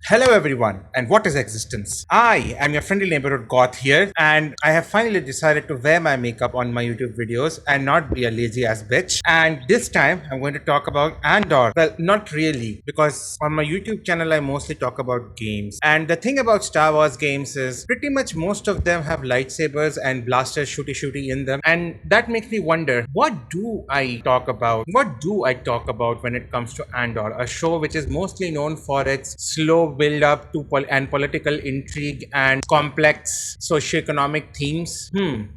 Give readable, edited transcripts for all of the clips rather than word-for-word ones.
Hello everyone, and what is existence? I am your friendly neighborhood goth here, and I have finally decided to wear my makeup on my YouTube videos and not be a lazy ass bitch. And this time I'm going to talk about Andor. Well, not really, because on my YouTube channel I mostly talk about games. And the thing about Star Wars games is pretty much most of them have lightsabers and blasters shooty in them. And that makes me wonder, what do I talk about? What do I talk about when it comes to Andor, a show which is mostly known for its slow build up to political intrigue and complex socioeconomic themes.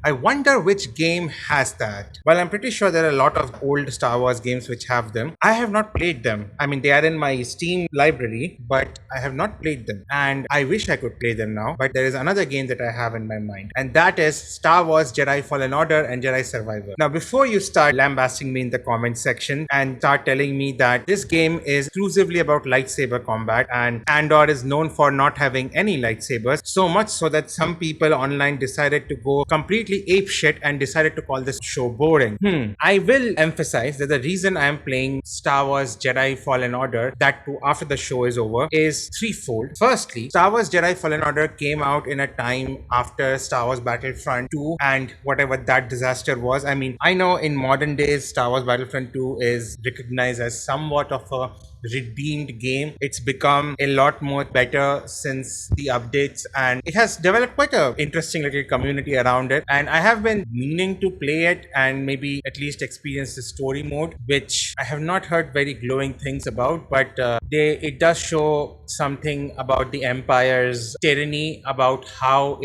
I wonder which game has that. Well, I'm pretty sure there are a lot of old Star Wars games which have them. I have not played them. I mean, they are in my Steam library, but I have not played them. And I wish I could play them now. But there is another game that I have in my mind, and that is Star Wars Jedi Fallen Order and Jedi Survivor. Now, before you start lambasting me in the comment section and start telling me that this game is exclusively about lightsaber combat and Andor is known for not having any lightsabers, so much so that some people online decided to go completely apeshit and decided to call this show boring. I will emphasize that the reason I am playing Star Wars Jedi Fallen Order, that too after the show is over, is threefold. Firstly, Star Wars Jedi Fallen Order came out in a time after Star Wars Battlefront 2 and whatever that disaster was. I mean, I know in modern days Star Wars Battlefront 2 is recognized as somewhat of a redeemed game. It's become a lot more better since the updates, and it has developed quite a interesting little community around it. And I have been meaning to play it and maybe at least experience the story mode, which I have not heard very glowing things about, but it does show something about the Empire's tyranny, about how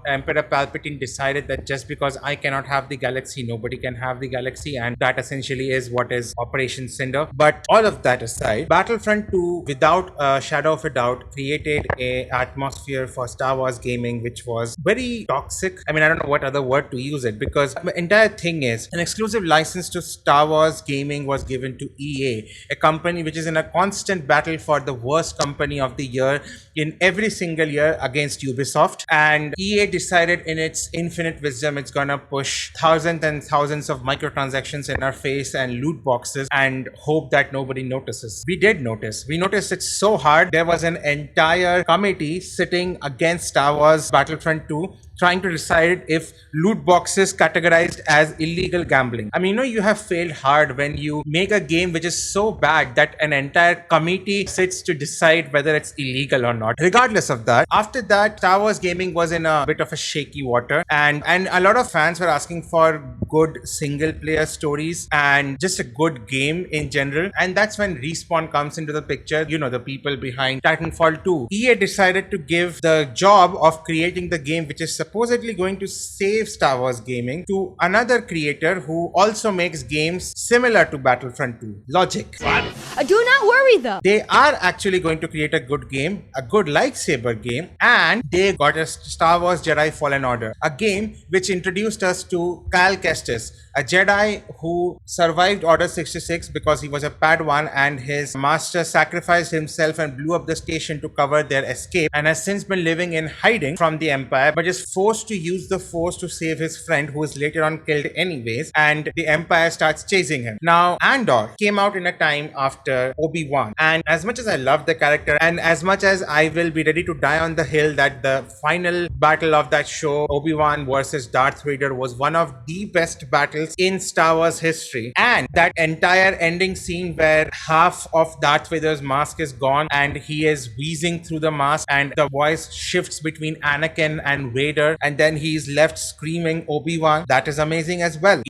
Emperor Palpatine decided that just because I cannot have the galaxy, nobody can have the galaxy, and that essentially is what is Operation Cinder. But all of that aside, Battlefront 2, without a shadow of a doubt, created a atmosphere for Star Wars gaming which was very toxic. I mean, I don't know what other word to use it, because the entire thing is an exclusive license to Star Wars gaming was given to EA, a company which is in a constant battle for the worst company of the year in every single year against Ubisoft. And EA decided in its infinite wisdom it's gonna push thousands and thousands of microtransactions in our face and loot boxes and hope that nobody notices. We did notice. We noticed it so hard. There was an entire committee sitting against Star Wars Battlefront 2 trying to decide if loot boxes categorized as illegal gambling. I mean, you have failed hard when you make a game which is so bad that an entire committee sits to decide whether it's illegal or not. Regardless of that, after that, Star Wars gaming was in a bit of a shaky water, and a lot of fans were asking for good single player stories and just a good game in general. And that's when Respawn comes into the picture, the people behind Titanfall 2. EA decided to give the job of creating the game which is supposedly going to save Star Wars gaming to another creator who also makes games similar to Battlefront 2, Logic. Do not worry though. They are actually going to create a good game, a good lightsaber game, and they got a Star Wars Jedi Fallen Order, a game which introduced us to Cal Kestis, a Jedi who survived Order 66 because he was a Padawan and his master sacrificed himself and blew up the station to cover their escape, and has since been living in hiding from the Empire, but is forced to use the Force to save his friend, who is later on killed anyways, and the Empire starts chasing him. Now, Andor came out in a time after Obi-Wan, and as much as I love the character and as much as I will be ready to die on the hill that the final battle of that show, Obi-Wan versus Darth Vader, was one of the best battles in Star Wars history, and that entire ending scene where half of Darth Vader's mask is gone and he is wheezing through the mask and the voice shifts between Anakin and Vader, and then he's left screaming Obi-Wan, that is amazing as well.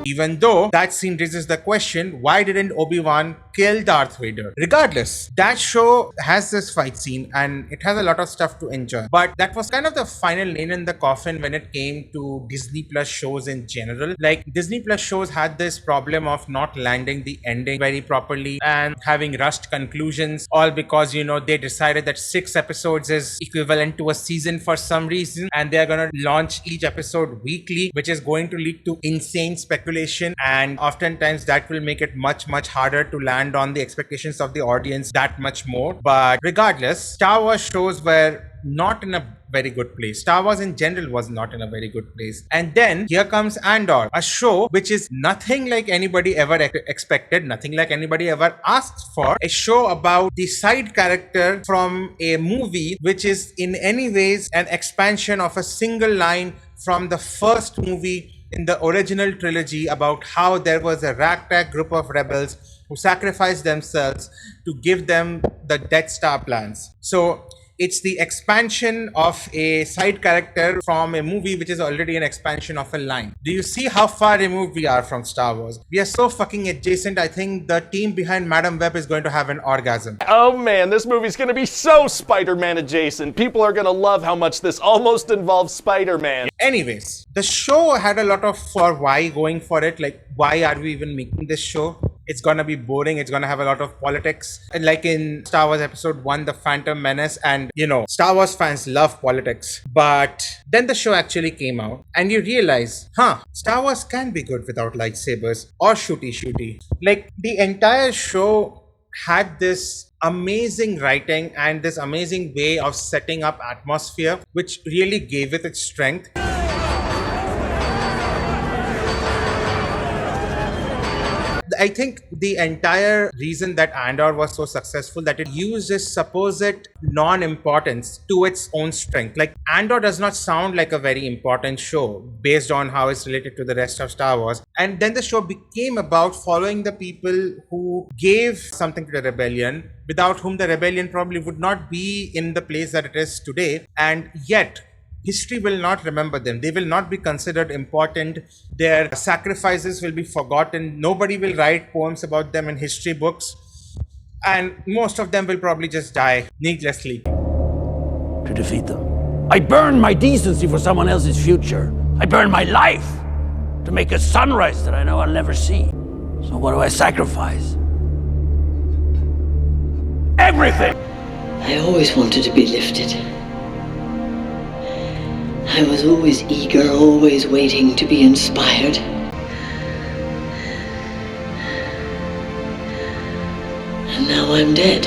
Even though that scene raises the question, why didn't Obi-Wan kill Darth Vader? Regardless, that show has this fight scene and it has a lot of stuff to enjoy. But that was kind of the final nail in the coffin when it came to Disney Plus shows in general. Like, Disney Plus shows had this problem of not landing the ending very properly and having rushed conclusions, all because, they decided that 6 episodes is equivalent to a season for some reason, and they're gonna launch each episode weekly, which is going to lead to insane speculation, and oftentimes that will make it much harder to land on the expectations of the audience that much more. But regardless, Star Wars shows were not in a very good place. Star Wars in general was not in a very good place. And then here comes Andor, a show which is nothing like anybody ever expected, nothing like anybody ever asked for. A show about the side character from a movie which is in any ways an expansion of a single line from the first movie in the original trilogy about how there was a ragtag group of rebels who sacrificed themselves to give them the Death Star plans. So it's the expansion of a side character from a movie which is already an expansion of a line. Do you see how far removed we are from Star Wars? We are so fucking adjacent. I think the team behind Madam Web is going to have an orgasm. Oh man, this movie's gonna be so Spider-Man adjacent. People are gonna love how much this almost involves Spider-Man. Anyways, the show had a lot of why going for it. Like, why are we even making this show? It's gonna be boring. It's gonna have a lot of politics. And like in Star Wars Episode 1, The Phantom Menace, and Star Wars fans love politics. But then the show actually came out, and you realize, Star Wars can be good without lightsabers or shooty. Like, the entire show had this amazing writing and this amazing way of setting up atmosphere, which really gave it its strength. I think the entire reason that Andor was so successful, that it used its supposed non-importance to its own strength. Like, Andor does not sound like a very important show based on how it's related to the rest of Star Wars. And then the show became about following the people who gave something to the rebellion, without whom the rebellion probably would not be in the place that it is today. And yet, history will not remember them. They will not be considered important. Their sacrifices will be forgotten. Nobody will write poems about them in history books. And most of them will probably just die needlessly. To defeat them, I burn my decency for someone else's future. I burn my life to make a sunrise that I know I'll never see. So what do I sacrifice? Everything! I always wanted to be lifted. I was always eager, always waiting to be inspired. And now I'm dead.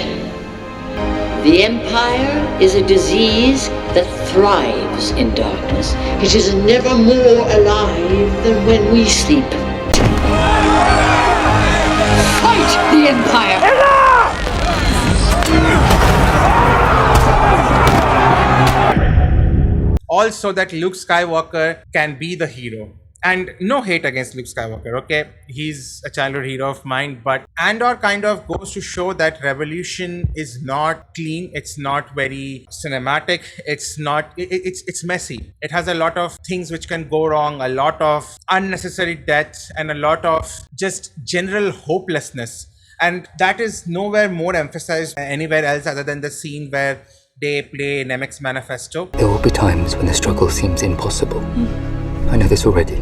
The Empire is a disease that thrives in darkness. It is never more alive than when we sleep. Fight the Empire! Also, that Luke Skywalker can be the hero. And no hate against Luke Skywalker, okay? He's a childhood hero of mine, but Andor kind of goes to show that revolution is not clean. It's not very cinematic. It's messy. It has a lot of things which can go wrong, a lot of unnecessary deaths, and a lot of just general hopelessness. And that is nowhere more emphasized anywhere else other than the scene where they play Nemec's manifesto. There will be times when the struggle seems impossible. I know this already.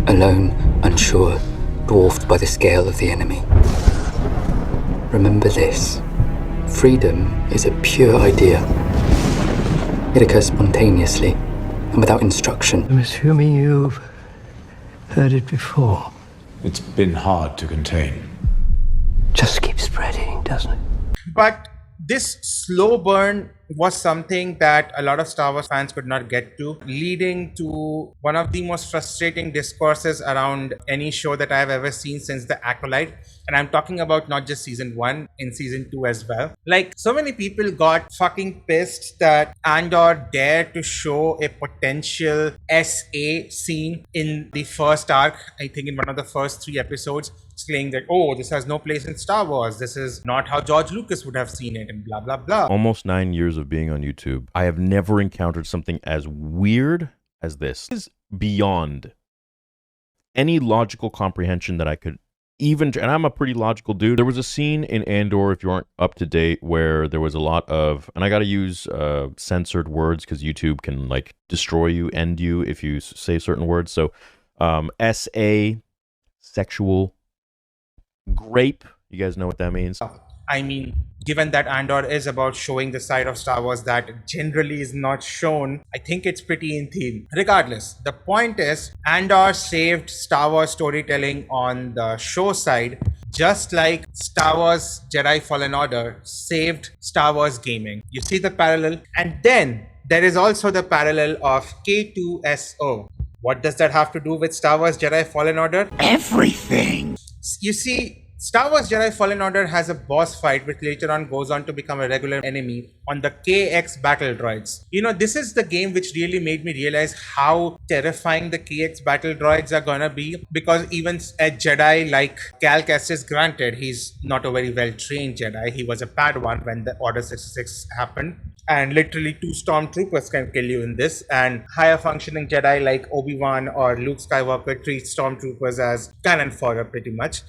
Alone, unsure, dwarfed by the scale of the enemy. Remember this. Freedom is a pure idea. It occurs spontaneously and without instruction. I'm assuming you've heard it before. It's been hard to contain. Just keeps spreading, doesn't it? But this slow burn was something that a lot of Star Wars fans could not get to, leading to one of the most frustrating discourses around any show that I have ever seen since The Acolyte. And I'm talking about not just season 1, in season 2 as well. Like, so many people got fucking pissed that Andor dared to show a potential SA scene in the first arc, I think in one of the first 3 episodes, saying that, oh, this has no place in Star Wars. This is not how George Lucas would have seen it, and blah, blah, blah. Almost 9 years of being on YouTube, I have never encountered something as weird as this. This is beyond any logical comprehension that I could even, and I'm a pretty logical dude. There was a scene in Andor, if you aren't up to date, where there was a lot of, and I gotta use censored words because YouTube can like destroy you, end you if you say certain words. So SA, sexual, grape, you guys know what that means? I mean, given that Andor is about showing the side of Star Wars that generally is not shown, I think it's pretty in theme. Regardless, the point is, Andor saved Star Wars storytelling on the show side just like Star Wars Jedi Fallen Order saved Star Wars gaming. You see the parallel? And then there is also the parallel of K2SO. What does that have to do with Star Wars Jedi Fallen Order? Everything. You see, Star Wars Jedi Fallen Order has a boss fight which later on goes on to become a regular enemy on the KX battle droids. You know, this is the game which really made me realize how terrifying the KX battle droids are gonna be, because even a Jedi like Cal Kestis, granted, he's not a very well trained Jedi, he was a Padawan when the Order 66 happened. And literally 2 stormtroopers can kill you in this, and higher functioning Jedi like Obi-Wan or Luke Skywalker treat stormtroopers as cannon fodder pretty much.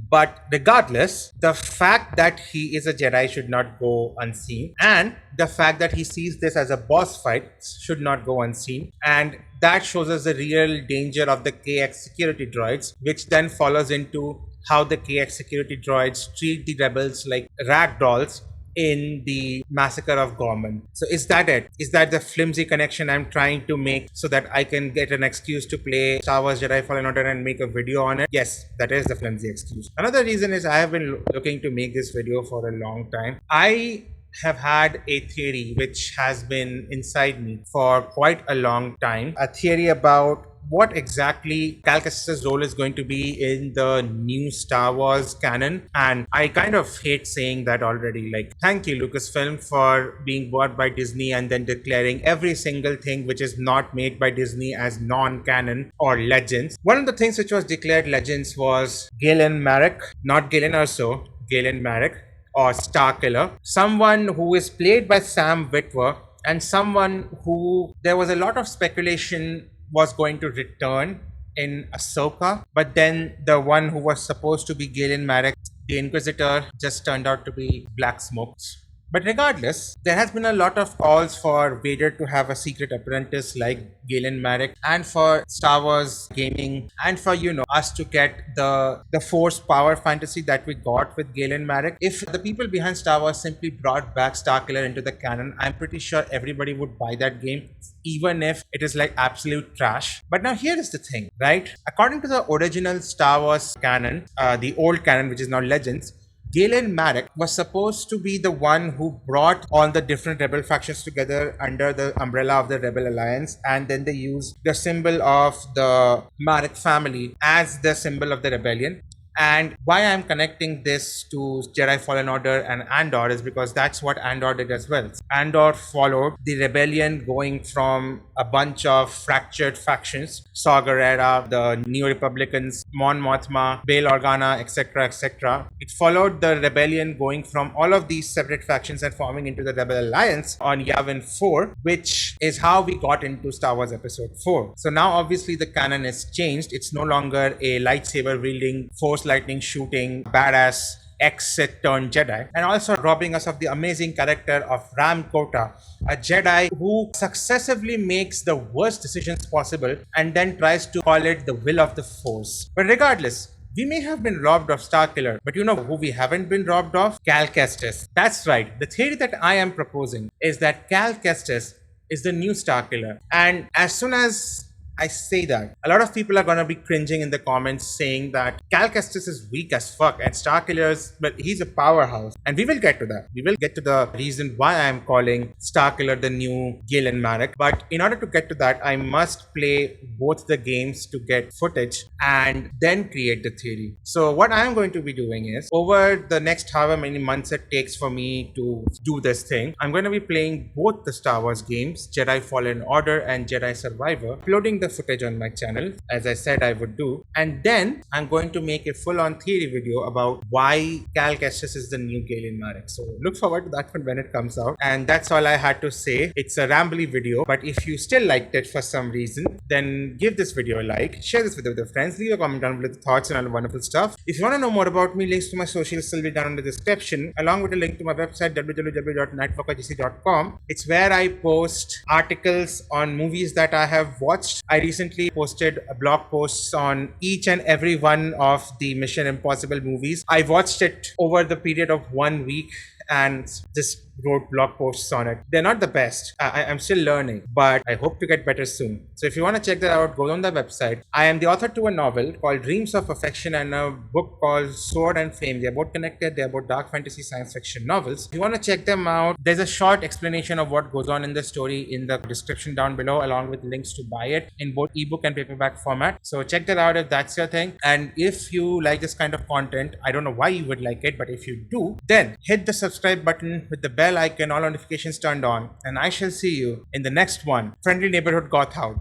But regardless, the fact that he is a Jedi should not go unseen, and the fact that he sees this as a boss fight should not go unseen. And that shows us the real danger of the KX security droids, which then follows into how the KX security droids treat the rebels like rag dolls in the massacre of Gorman. So is that it? Is that the flimsy connection I'm trying to make so that I can get an excuse to play Star Wars Jedi Fallen Order and make a video on it? Yes, that is the flimsy excuse. Another reason is I have been looking to make this video for a long time. I have had a theory which has been inside me for quite a long time. A theory about what exactly Cal Kestis' role is going to be in the new Star Wars canon. And I kind of hate saying that already. Like, thank you, Lucasfilm, for being bought by Disney and then declaring every single thing which is not made by Disney as non-canon or legends. One of the things which was declared legends was Galen Marek, not Galen Erso, Galen Marek, or Starkiller, someone who is played by Sam Witwer, and someone who there was a lot of speculation was going to return in Ahsoka, but then the one who was supposed to be Galen Marek, the Inquisitor, just turned out to be Black Smokes. But regardless, there has been a lot of calls for Vader to have a secret apprentice like Galen Marek, and for Star Wars gaming, and for, you know, us to get the Force power fantasy that we got with Galen Marek. If the people behind Star Wars simply brought back Starkiller into the canon, I'm pretty sure everybody would buy that game, even if it is like absolute trash. But now here is the thing, right? According to the original Star Wars canon, the old canon, which is now Legends, Galen Marek was supposed to be the one who brought all the different rebel factions together under the umbrella of the Rebel Alliance, and then they used the symbol of the Marek family as the symbol of the rebellion. And why I'm connecting this to Jedi Fallen Order and Andor is because that's what Andor did as well. Andor followed the rebellion going from a bunch of fractured factions, Saw Gerrera, the New Republicans, Mon Mothma, Bail Organa, etc., etc. It followed the rebellion going from all of these separate factions and forming into the Rebel Alliance on Yavin 4, which is how we got into Star Wars Episode 4. So now obviously the canon is changed. It's no longer a lightsaber wielding, force lightning shooting, badass ex-Sith turned Jedi, and also robbing us of the amazing character of Ram Kota, a Jedi who successively makes the worst decisions possible and then tries to call it the will of the Force. But regardless, we may have been robbed of Starkiller, but you know who we haven't been robbed of? Cal Kestis. That's right. The theory that I am proposing is that Cal Kestis is the new Starkiller. And as soon as I say that, a lot of people are going to be cringing in the comments saying that Cal Kestis is weak as fuck and Starkiller's, but he's a powerhouse. And we will get to that. We will get to the reason why I'm calling Starkiller the new Galen Marek. But in order to get to that, I must play both the games to get footage and then create the theory. So what I'm going to be doing is, over the next however many months it takes for me to do this thing, I'm going to be playing both the Star Wars games, Jedi Fallen Order and Jedi Survivor, uploading the footage on my channel as I said I would do, and then I'm going to make a full-on theory video about why Cal Kestis is the new Galen Marek. So look forward to that one when it comes out. And that's all I had to say. It's a rambly video, but if you still liked it for some reason, then give this video a like, share this video with your friends, leave a comment down below with thoughts and all the wonderful stuff. If you want to know more about me, links to my socials will be down in the description, along with a link to my website www.nightwalkergc.com. It's where I post articles on movies that I have watched. I recently posted a blog posts on each and every one of the Mission Impossible movies. I watched it over the period of 1 week and just wrote blog posts on it. They're not the best. I'm still learning, but I hope to get better soon. So if you want to check that out, go on the website. I am the author to a novel called Dreams of Affection and a book called Sword and Fame. They're both connected. They're both dark fantasy science fiction novels. If you want to check them out, there's a short explanation of what goes on in the story in the description down below, along with links to buy it in both ebook and paperback format. So check that out if that's your thing. And if you like this kind of content, I don't know why you would like it, but if you do, then hit the subscribe button with the bell icon, all notifications turned on, and I shall see you in the next one. Friendly Neighborhood Goth out.